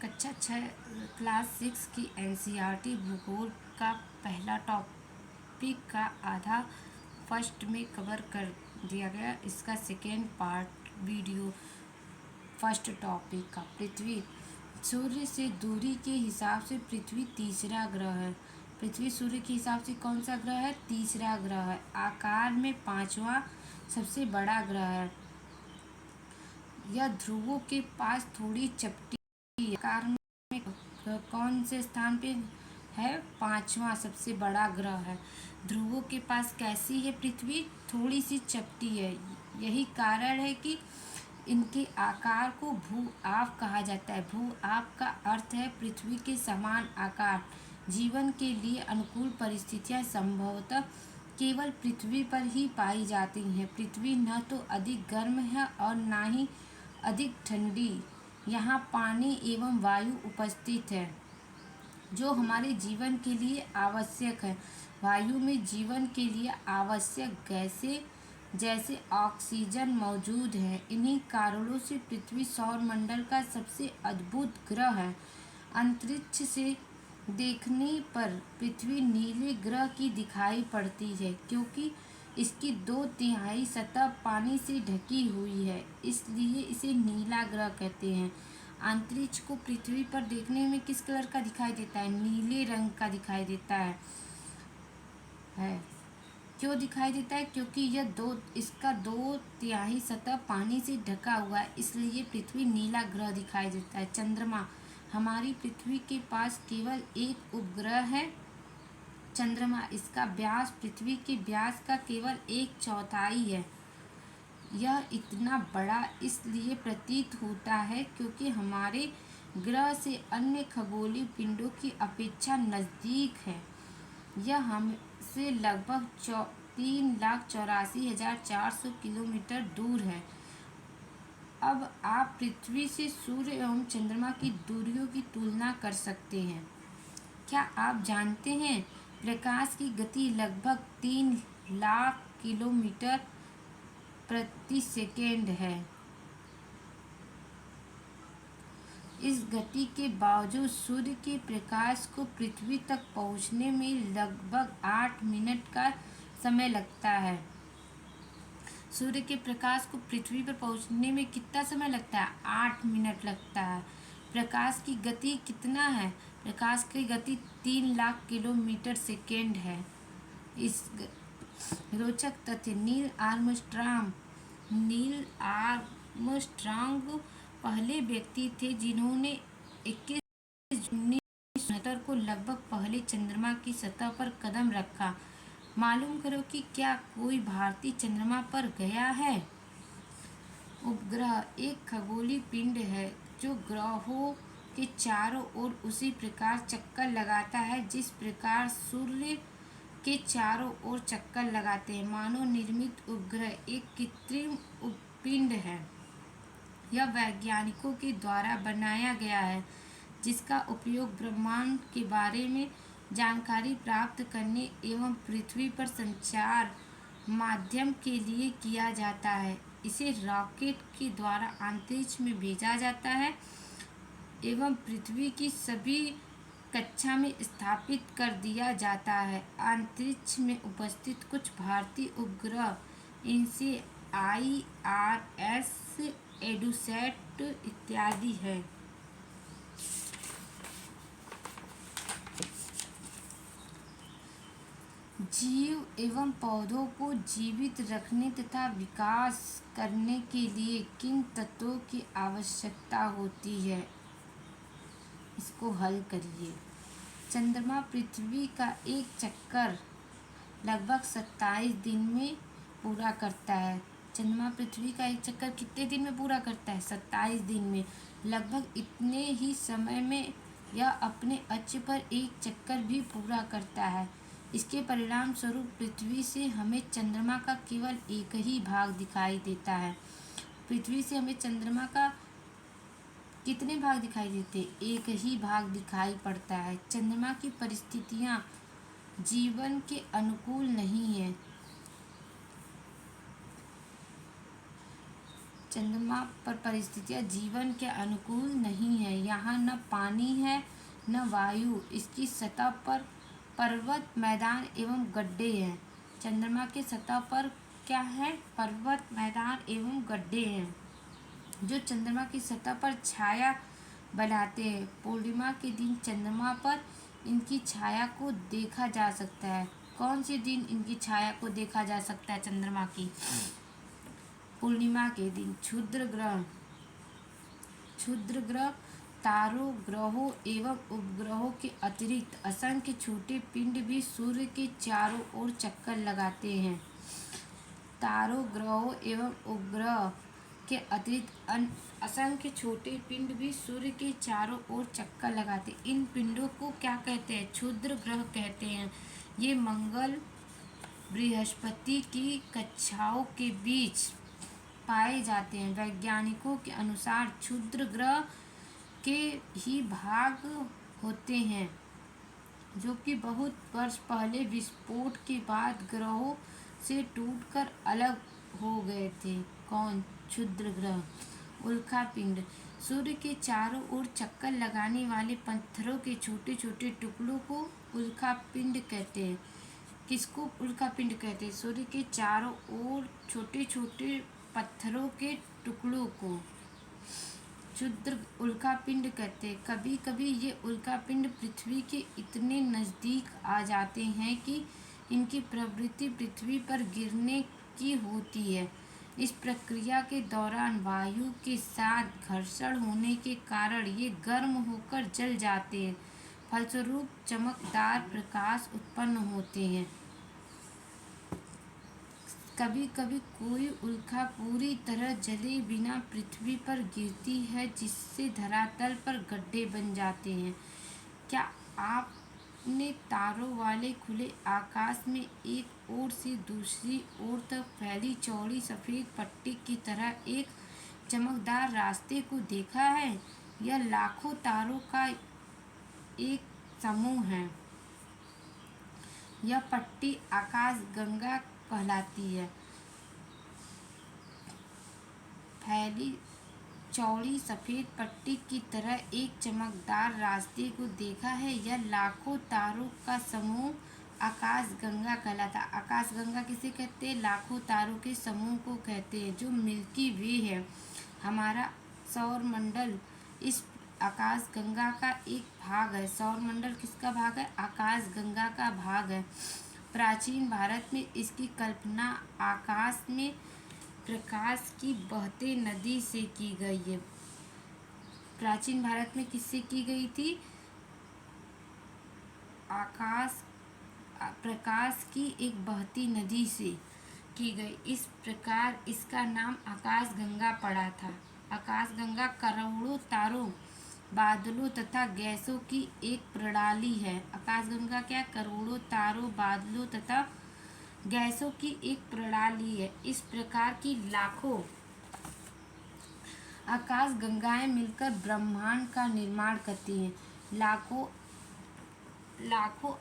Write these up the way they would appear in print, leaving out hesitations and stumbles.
कक्षा 6 क्लास 6 की एनसीईआरटी भूगोल का पहला टॉपिक का आधा फर्स्ट में कवर कर दिया गया। इसका second part video first topic का पृथ्वी। सूर्य से दूरी के हिसाब से पृथ्वी तीसरा ग्रह है। पृथ्वी सूर्य के हिसाब से कौन सा ग्रह है? तीसरा ग्रह है। आकार में पांचवा सबसे बड़ा ग्रह है। यह ध्रुवों के पास थोड़ी चपटी है। आकार में कौन से स्थान पे है? पांचवा सबसे बड़ा ग्रह है। ध्रुवों के पास कैसी है पृथ्वी? थोड़ी सी चपटी है। यही कारण है कि इनके आकार को भू आप कहा जाता है। भू आप का अर्थ है पृथ्वी के समान आकार। जीवन के लिए अनुकूल परिस्थितियां संभवतः केवल पृथ्वी पर ही पाई जाती हैं। पृथ्वी न तो अधिक गर्म है और न ही अधिक ठंडी। यहाँ पानी एवं वायु उपस्थित है जो हमारे जीवन के लिए आवश्यक है। वायु में जीवन के लिए आवश्यक गैसें जैसे ऑक्सीजन मौजूद है। इन्हीं कारणों से पृथ्वी सौरमंडल का सबसे अद्भुत ग्रह है। अंतरिक्ष से देखने पर पृथ्वी नीले ग्रह की दिखाई पड़ती है क्योंकि इसकी 2/3 सतह पानी से ढकी हुई है, इसलिए इसे नीला ग्रह कहते हैं। अंतरिक्ष को पृथ्वी पर देखने में किस कलर का दिखाई देता है? नीले रंग का दिखाई देता है। क्यों दिखाई देता है? क्योंकि इसका 2/3 सतह पानी से ढका हुआ है, इसलिए पृथ्वी नीला ग्रह दिखाई देता है। चंद्रमा। हमारी पृथ्वी के पास केवल एक उपग्रह है, चंद्रमा। इसका व्यास पृथ्वी के व्यास का केवल 1/4 है। यह इतना बड़ा इसलिए प्रतीत होता है क्योंकि हमारे ग्रह से अन्य खगोलीय पिंडों की अपेक्षा नज़दीक है। यह हमसे लगभग 3,84,400 किलोमीटर दूर है। अब आप पृथ्वी से सूर्य एवं चंद्रमा की दूरियों की तुलना कर सकते हैं। क्या आप जानते हैं प्रकाश की गति लगभग 3 लाख किलोमीटर प्रति सेकेंड है। इस गति के बावजूद सूर्य के प्रकाश को पृथ्वी तक पहुंचने में लगभग 8 मिनट का समय लगता है। सूर्य के प्रकाश को पृथ्वी पर पहुंचने में कितना समय लगता है? 8 मिनट लगता है। प्रकाश की गति कितना है? प्रकाश की गति 3 लाख किलोमीटर सेकेंड है। इस रोचक तथ्य नील आर्मस्ट्रांग पहले व्यक्ति थे जिन्होंने 21 जून 1969 को लगभग पहले चंद्रमा की सतह पर कदम रखा। मालूम करो कि क्या कोई भारतीय चंद्रमा पर गया है। उपग्रह एक खगोलीय पिंड है जो ग्रहों के चारों ओर उसी प्रकार चक्कर लगाता है जिस प्रकार सूर्य के चारों ओर चक्कर लगाते हैं। मानव निर्मित उपग्रह एक कृत्रिम पिंड है। यह वैज्ञानिकों के द्वारा बनाया गया है जिसका उपयोग ब्रह्मांड के बारे में जानकारी प्राप्त करने एवं पृथ्वी पर संचार माध्यम के लिए किया जाता है। इसे रॉकेट के द्वारा अंतरिक्ष में भेजा जाता है एवं पृथ्वी की सभी कक्षा में स्थापित कर दिया जाता है। अंतरिक्ष में उपस्थित कुछ भारतीय उपग्रह इनसे IRS, एडुसैट इत्यादि है। जीव एवं पौधों को जीवित रखने तथा विकास करने के लिए किन तत्वों की आवश्यकता होती है? इसको हल करिए। चंद्रमा पृथ्वी का एक चक्कर लगभग 27 दिन में पूरा करता है। चंद्रमा पृथ्वी का एक चक्कर कितने दिन में पूरा करता है? 27 दिन में। लगभग इतने ही समय में यह अपने अक्ष पर एक चक्कर भी पूरा करता है। इसके परिणाम स्वरूप पृथ्वी से हमें चंद्रमा का केवल एक ही भाग दिखाई देता है। पृथ्वी से हमें चंद्रमा का कितने भाग दिखाई देते? एक ही भाग दिखाई पड़ता है। चंद्रमा की परिस्थितियां जीवन के अनुकूल नहीं है। चंद्रमा पर परिस्थितियाँ जीवन के अनुकूल नहीं है। यहाँ न पानी है न वायु। इसकी सतह पर पर्वत, मैदान एवं गड्ढे हैं। चंद्रमा के सतह पर क्या है? पर्वत, मैदान एवं गड्ढे हैं जो चंद्रमा की सतह पर छाया बनाते हैं। पूर्णिमा के दिन चंद्रमा पर इनकी छाया को देखा जा सकता है। कौन से दिन इनकी छाया को देखा जा सकता है चंद्रमा की? पूर्णिमा के दिन। क्षुद्र ग्रह तारों, ग्रहों एवं उपग्रहों के अतिरिक्त असंख्य छोटे पिंड भी सूर्य के चारों ओर चक्कर लगाते हैं। तारों, ग्रहों एवं उपग्रह के अतिरिक्त असंख्य छोटे पिंड भी सूर्य के चारों ओर चक्कर लगाते हैं। इन पिंडों को क्या कहते हैं? क्षुद्र ग्रह कहते हैं। ये मंगल, बृहस्पति की कक्षाओं के बीच पाए जाते हैं। वैज्ञानिकों के अनुसार क्षुद्र ग्रह के ही भाग होते हैं जो कि बहुत वर्ष पहले विस्फोट के बाद ग्रहों से टूटकर अलग हो गए थे। कौन? क्षुद्र ग्रह। उल्कापिंड। सूर्य के चारों ओर चक्कर लगाने वाले पत्थरों के छोटे छोटे टुकड़ों को उल्कापिंड कहते हैं। किसको उल्कापिंड कहते हैं? सूर्य के चारों ओर छोटे छोटे पत्थरों के टुकड़ों को क्षुद्र उल्कापिंड कहते हैं। कभी कभी ये उल्कापिंड पृथ्वी के इतने नज़दीक आ जाते हैं कि इनकी प्रवृत्ति पृथ्वी पर गिरने की होती है। इस प्रक्रिया के दौरान वायु के साथ घर्षण होने के कारण ये गर्म होकर जल जाते हैं। फलस्वरूप चमकदार प्रकाश उत्पन्न होते हैं। कभी कभी कोई उल्का पूरी तरह जले बिना पृथ्वी पर गिरती है जिससे धरातल पर गड्ढे बन जाते हैं। क्या आपने तारों वाले खुले आकाश में एक ओर से दूसरी ओर तक फैली चौड़ी सफ़ेद पट्टी की तरह एक चमकदार रास्ते को देखा है? यह लाखों तारों का एक समूह है। यह पट्टी आकाशगंगा कहलाती है। फैली चौड़ी सफ़ेद पट्टी की तरह एक चमकदार रास्ते को देखा है। यह लाखों तारों का समूह आकाशगंगा कहलाता है। आकाशगंगा किसे कहते हैं? लाखों तारों के समूह को कहते हैं जो मिल्की वे है। हमारा सौरमंडल इस आकाशगंगा का एक भाग है। सौरमंडल किसका भाग है? आकाशगंगा का भाग है। प्राचीन भारत में इसकी कल्पना आकाश में प्रकाश की बहते नदी से की गई है। प्राचीन भारत में किससे की गई थी? प्रकाश की एक बहती नदी से की गई। इस प्रकार इसका नाम आकाशगंगा पड़ा था। आकाशगंगा करोड़ों तारों, बादलों तथा गैसों की एक प्रणाली है। आकाशगंगा क्या? करोड़ों तारों, बादलों तथा गैसों की एक प्रणाली है। इस प्रकार की लाखों आकाशगंगाएं मिलकर ब्रह्मांड का निर्माण करती हैं। लाखों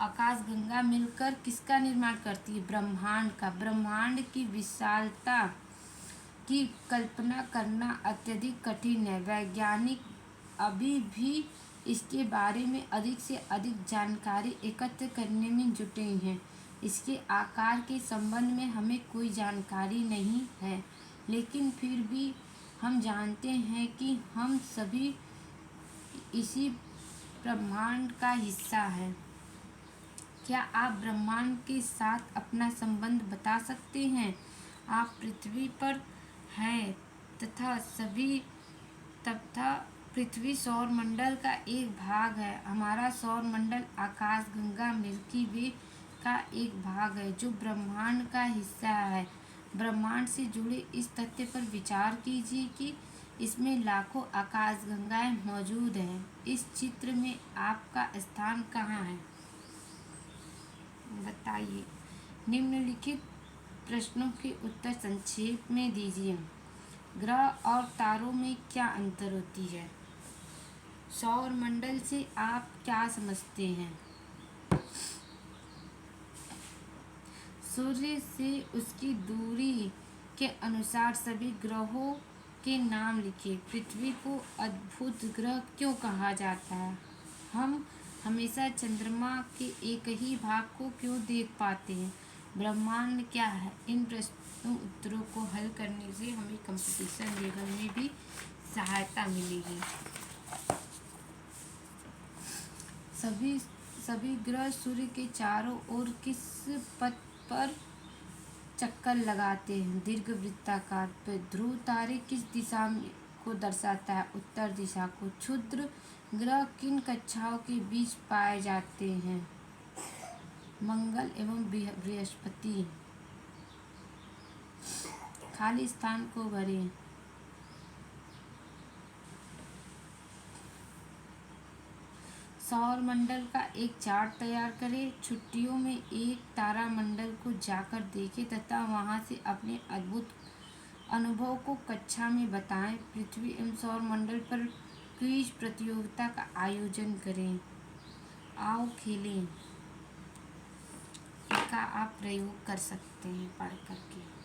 आकाशगंगा मिलकर किसका निर्माण करती है? ब्रह्मांड का। ब्रह्मांड की विशालता की कल्पना करना अत्यधिक कठिन है। वैज्ञानिक अभी भी इसके बारे में अधिक से अधिक जानकारी एकत्र करने में जुटे हैं। इसके आकार के संबंध में हमें कोई जानकारी नहीं है, लेकिन फिर भी हम जानते हैं कि हम सभी इसी ब्रह्मांड का हिस्सा हैं। क्या आप ब्रह्मांड के साथ अपना संबंध बता सकते हैं? आप पृथ्वी पर हैं तथा पृथ्वी सौरमंडल का एक भाग है। हमारा सौरमंडल आकाशगंगा मिल्की वे का एक भाग है जो ब्रह्मांड का हिस्सा है। ब्रह्मांड से जुड़े इस तथ्य पर विचार कीजिए कि इसमें लाखों आकाशगंगाएं मौजूद हैं। इस चित्र में आपका स्थान कहाँ है? बताइए। निम्नलिखित प्रश्नों के उत्तर संक्षेप में दीजिए। ग्रह और तारों में क्या अंतर होती है? सौरमंडल से आप क्या समझते हैं? सूर्य से उसकी दूरी के अनुसार सभी ग्रहों के नाम लिखिए। पृथ्वी को अद्भुत ग्रह क्यों कहा जाता है? हम हमेशा चंद्रमा के एक ही भाग को क्यों देख पाते हैं? ब्रह्मांड क्या है? इन प्रश्नों उत्तरों को हल करने से हमें कंपटीशन लेवल में भी सहायता मिलेगी। सभी सभी ग्रह सूर्य के चारों ओर किस पथ पर चक्कर लगाते हैं? दीर्घवृत्ताकार पर। ध्रुव तारे किस दिशा को दर्शाता है? उत्तर दिशा को। क्षुद्र ग्रह किन कक्षाओं के बीच पाए जाते हैं? मंगल एवं बृहस्पति। खाली स्थान को भरें। सौर मंडल का एक चार्ट तैयार करें। छुट्टियों में एक तारामंडल को जाकर देखें तथा वहां से अपने अद्भुत अनुभव को कक्षा में बताएं। पृथ्वी एवं सौर मंडल पर क्विज प्रतियोगिता का आयोजन करें। आओ खेलें। इसका आप प्रयोग कर सकते हैं पढ़ करके।